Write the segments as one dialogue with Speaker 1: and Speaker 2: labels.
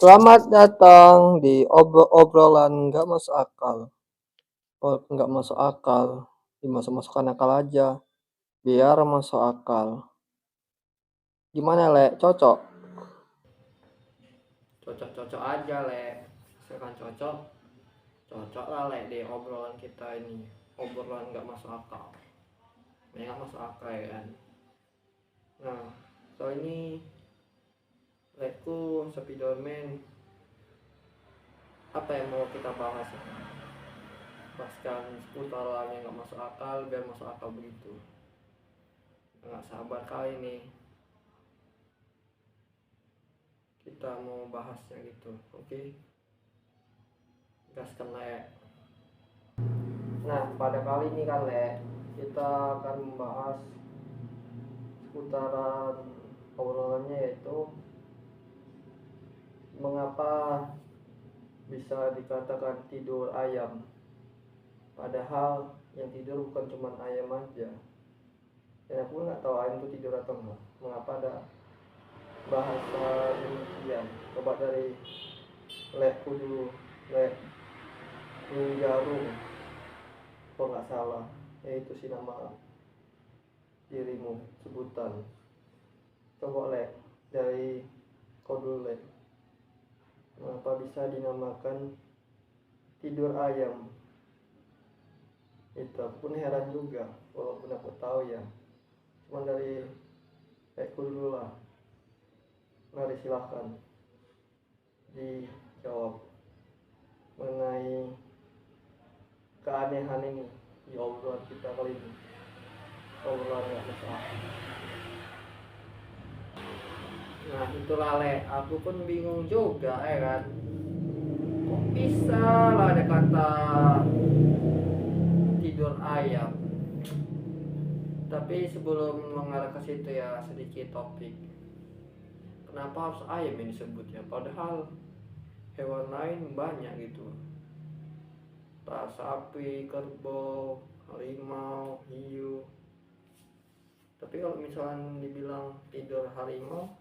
Speaker 1: Selamat datang di obrolan nggak masuk akal. Nggak masuk akal, dimasuk-masukkan akal aja, biar masuk akal. Gimana, Le? Cocok? Cocok-cocok aja, Le. Misalkan cocok, cocok lah, Le, di obrolan kita ini. Obrolan nggak masuk akal. Nggak masuk akal ya kan? Nah, so ini Leku Spiderman, apa yang mau kita bahas ya? Bahaskan seputaran yang nggak masuk akal biar masuk akal begitu. Nggak sabar kali nih kita mau bahasnya gitu. Oke, gaskan, Le. Nah, pada kali ini kan, Le, kita akan membahas seputaran obrolannya, yaitu mengapa bisa dikatakan tidur ayam, padahal yang tidur bukan cuma ayam aja. Dan aku nggak tahu ayam itu tidur atau enggak. Mengapa ada bahasa demikian? Coba dari Leku dulu, Le. Jarum, kalau nggak salah, yaitu si nama dirimu, sebutan. Coba, Le, dari kau dulu, Le. Mengapa bisa dinamakan tidur ayam? Itu aku pun heran juga, walaupun aku tahu ya. Cuma dari Leku dulu lah. Mari silahkan dijawab mengenai keanehan ini di obrolan kita kali ini. Obrolan nggak masalah. Nah, itulah, Le, aku pun bingung juga ya kan, kok bisa lah ada kata tidur ayam. Tapi sebelum mengarah ke situ ya, sedikit topik, kenapa harus ayam yang disebut ya, padahal hewan lain banyak gitu, tak sapi, kerbau, harimau, hiu. Tapi kalau misalnya dibilang tidur harimau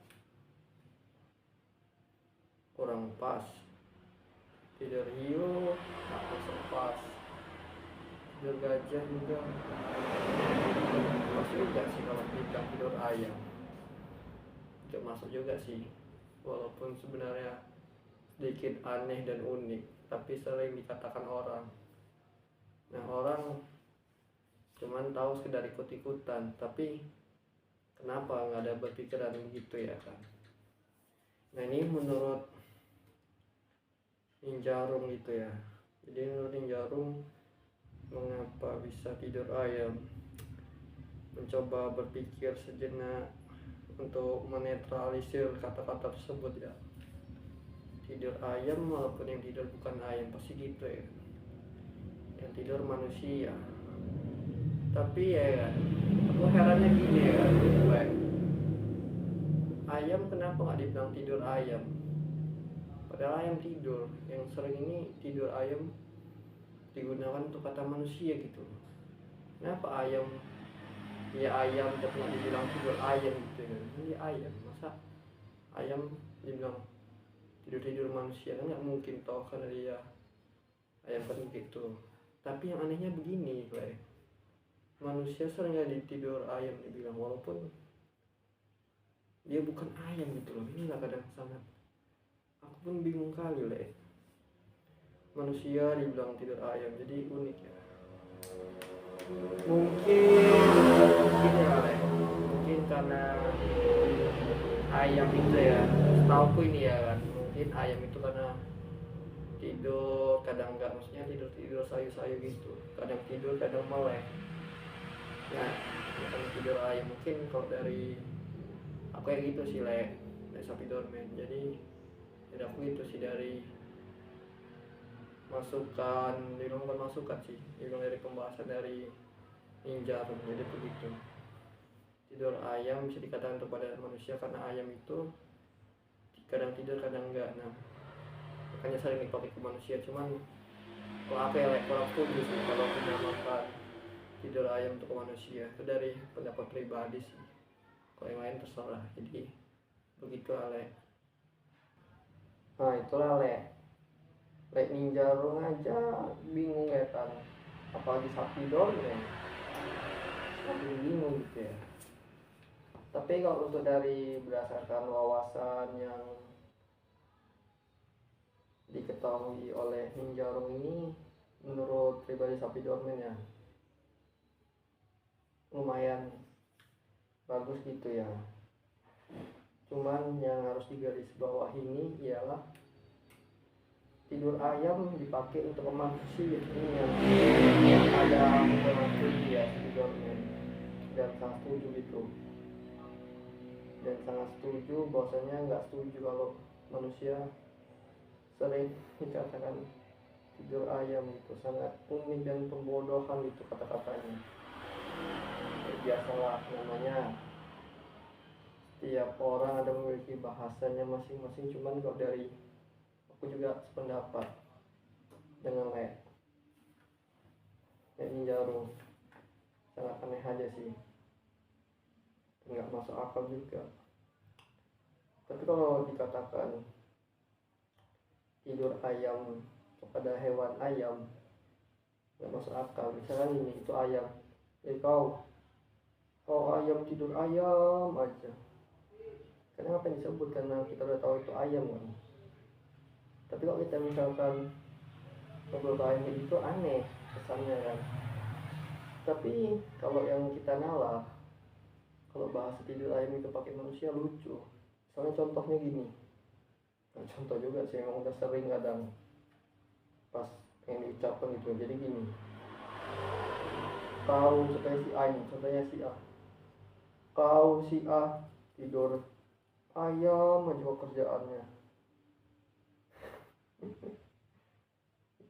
Speaker 1: kurang pas, tidur hiu tak masuk pas, tidur gajah juga pas juga sih. Kalau kita tidur ayam itu masuk juga sih, walaupun sebenarnya sedikit aneh dan unik, tapi sering dikatakan orang. Nah, orang cuman tahu sekedar ikut-ikutan, tapi kenapa nggak ada berpikiran gitu ya kan. Nah, ini menurut Ninjarum gitu ya. Jadi menurut Ninjarum, mengapa bisa tidur ayam, mencoba berpikir sejenak untuk menetralisir kata-kata tersebut ya. Tidur ayam, walaupun yang tidur bukan ayam pasti gitu ya, yang tidur manusia. Tapi ya kan, aku herannya gini ya kan, baik, ayam kenapa nggak dibilang tidur ayam, padahal ayam tidur. Yang sering ini tidur ayam digunakan untuk kata manusia gitu. Kenapa ayam ya ayam tapi nggak dibilang tidur ayam gitu kan? Ini ayam, masa ayam dibilang tidur manusia? Kan nggak mungkin toh, karena dia ayam kan gitu. Tapi yang anehnya begini, Le, manusia sering jadi tidur ayam dibilang, walaupun dia bukan ayam gitu loh. Inilah kadang sangat, aku pun bingung kali, Le. Manusia dibilang tidur ayam, jadi unik ya. Mungkin ya, Le, mungkin karena ayam itu ya, setauku ini ya kan, mungkin ayam itu karena tidur kadang enggak, maksudnya tidur sayu-sayu gitu, kadang tidur kadang melek. Nah, bukan tidur ayam. Mungkin kalau dari aku yang gitu sih, Le, dari sapi dormen. Jadi dari aku itu sih, dari masukan, bukan masukan sih, dibilang dari pembahasan dari Ninja. Jadi begitu, tidur ayam bisa dikatakan kepada manusia karena ayam itu kadang tidur kadang enggak. Nah, makanya sering dipakai ke manusia. Cuman kalau apa ya, Le, kurang setuju sih kalau menamakan tidur ayam untuk manusia. Itu dari pendapat pribadi sih, kalau yang lain terserah. Jadi begitu, Ale. Nah itulah lek ninja rung aja bingung ya kan, apalagi sapi dong ya, makin bingung gitu ya. Tapi kalau untuk dari berdasarkan wawasan yang diketahui oleh ninja rung ini, menurut pribadi sapi dormen ya lumayan bagus gitu ya. Cuman yang harus digaris bawah ini ialah tidur ayam dipakai untuk memancing ini yang ada memancing ya tidur, dan sangat setuju gitu, dan sangat setuju bahwasanya nggak setuju kalau manusia sering dikatakan tidur ayam itu sangat unik dan pembodohan itu kata-katanya. Biasalah namanya, setiap orang ada memiliki bahasanya masing-masing. Cuman kalau dari aku juga sependapat dengan ini jarum sangat aneh aja sih, nggak masuk akal juga. Tapi kalau dikatakan tidur ayam kepada hewan ayam nggak masuk akal. Misalnya ini itu ayam, kau ayam tidur ayam aja, karena apa yang disebut, karena kita udah tahu itu ayam kan. Tapi kalau kita misalkan ngobrol ayam itu aneh kesannya kan. Tapi kalau yang kita nalar, kalau bahasa tidur ayam itu pakai manusia lucu. Soalnya contohnya gini, nah, contoh juga sih yang udah sering kadang pas pengen diucapkan gitu. Jadi gini, kau contohnya si A ini, contohnya si A, kau si A tidur ayam aja kerjaannya.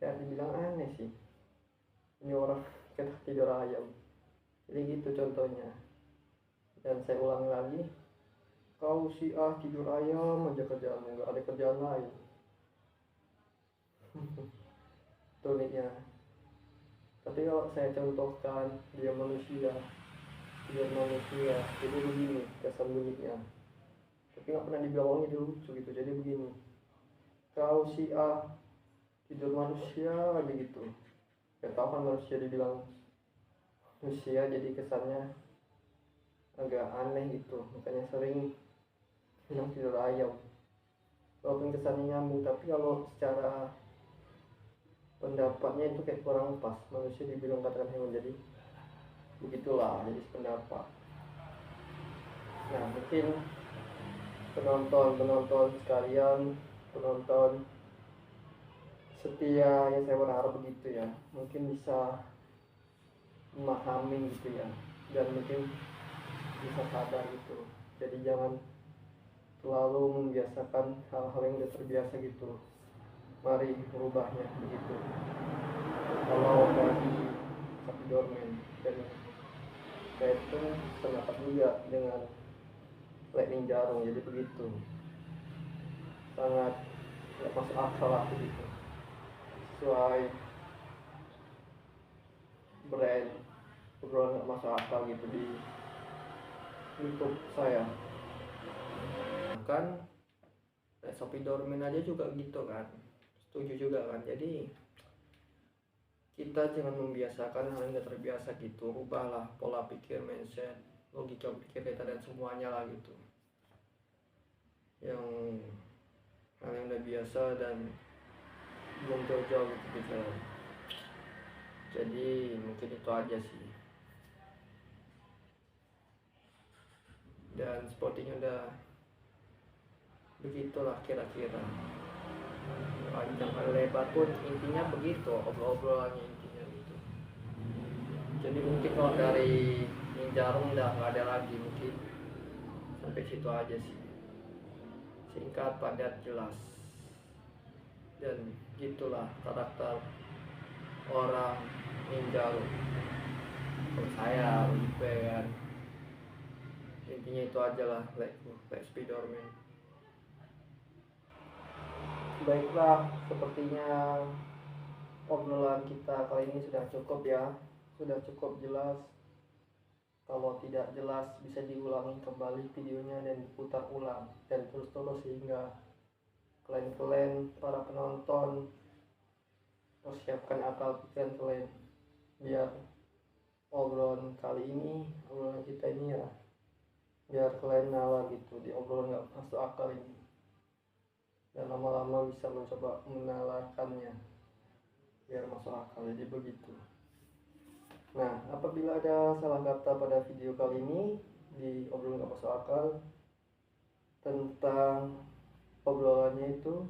Speaker 1: Ya dibilang aneh sih, ini orang kita tidur ayam. Jadi gitu contohnya. Dan saya ulangi lagi, kau si A tidur ayam aja kerjaannya, nggak ada kerjaan lain. Tuliknya. Tapi kalau saya contohkan dia manusia, jadi begini kesan bunyinya. Tapi nggak pernah dibilangnya, dia lucu gitu. Jadi begini, kau si A tidur manusia aja gitu. Gak tau kan manusia dibilang manusia, jadi kesannya agak aneh gitu. Makanya sering bilang tidur ayam, walaupun kesannya nyambung. Tapi kalau secara pendapatnya itu kayak kurang pas, manusia dibilang katakan hewan. Jadi begitulah, jadi pendapat. Nah mungkin penonton sekalian, penonton setia yang saya berharap begitu ya, mungkin bisa memahami gitu ya, dan mungkin bisa sadar gitu. Jadi jangan terlalu membiasakan hal-hal yang udah terbiasa gitu, mari merubahnya begitu. Kalau bagi sapi dormen, dan saya itu pendapat juga dengan lightning jarum. Jadi begitu, sangat nggak masuk akal aku gitu, sesuai brand obrolan nggak masuk akal gitu di YouTube saya. Kan sapi dormen aja juga gitu kan, setuju juga kan. Jadi kita jangan membiasakan hal yang gak terbiasa gitu. Ubahlah pola pikir, mindset, logika pikir kita dan semuanya lah gitu, yang hal yang udah biasa dan belum jauh-jauh gitu pikiran. Jadi mungkin itu aja sih, dan sportingnya udah begitulah kira-kira. Panjang kali lebar pun intinya begitu, obrol-obrolannya intinya gitu. Jadi mungkin kalau dari jarum udah nggak ada lagi, mungkin sampai situ aja sih, singkat padat jelas. Dan gitulah karakter orang ninjarum kalau saya lebih kan. Intinya itu aja lah, like Spiderman. Baiklah, sepertinya obrolan kita kali ini sudah cukup ya, sudah cukup jelas. Kalau tidak jelas bisa diulangi kembali videonya dan diputar ulang dan terus-terus sehingga kalian para penonton, persiapkan akal pikiran kalian biar obrolan kita ini ya, biar kalian nalar gitu di obrolan nggak masuk akal ini, dan lama-lama bisa mencoba menalarkannya biar masuk akal. Jadi begitu. Nah, apabila ada salah kata pada video kali ini di obrolan nggak masuk akal tentang obrolannya itu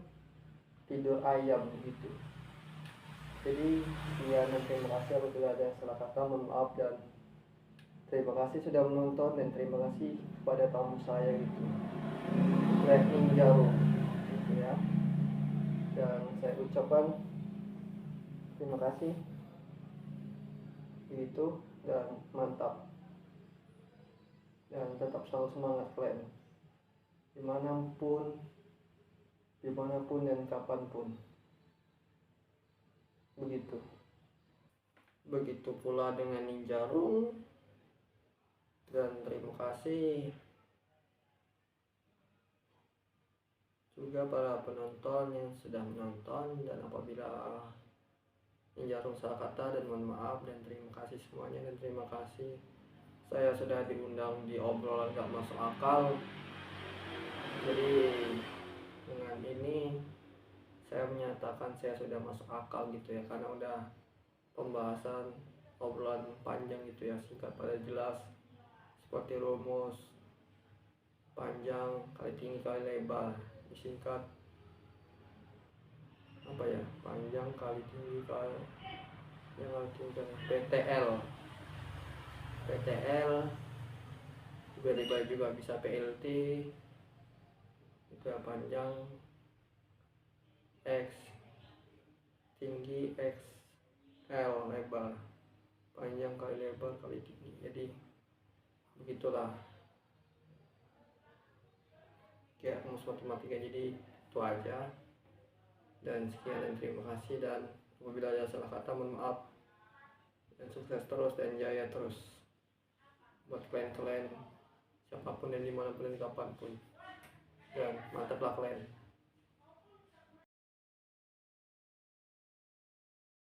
Speaker 1: tidur ayam gitu. Jadi sekian dan terima kasih apabila ada salah kata, mohon maaf, dan terima kasih sudah menonton, dan terima kasih kepada tamu saya gitu, Lightning Jarum gitu ya. Dan saya ucapkan terima kasih gitu, dan mantap, dan tetap selalu semangat kalian dimanapun dan kapanpun. Begitu pula dengan Ninjarum, dan terima kasih juga para penonton yang sudah menonton. Dan apabila Ninjarum salah kata, dan mohon maaf, dan terima kasih semuanya, dan terima kasih saya sudah diundang di obrolan gak masuk akal. Jadi dengan ini saya menyatakan saya sudah masuk akal gitu ya, karena udah pembahasan obrolan panjang gitu ya, singkat pada jelas, seperti rumus panjang kali tinggi kali lebar, disingkat apa ya, panjang kali tinggi kali yang kali tinggi PTL tiba-tiba juga bisa PLT itu ya, panjang X tinggi X L lebar, panjang kali lebar kali tinggi. Jadi begitulah kayak rumus matematika. Jadi itu aja, dan sekian dan terima kasih, dan apabila ada salah kata mohon maaf, dan sukses terus dan jaya terus buat kalian siapapun dan dimanapun dan kapanpun, dan mantaplah kalian.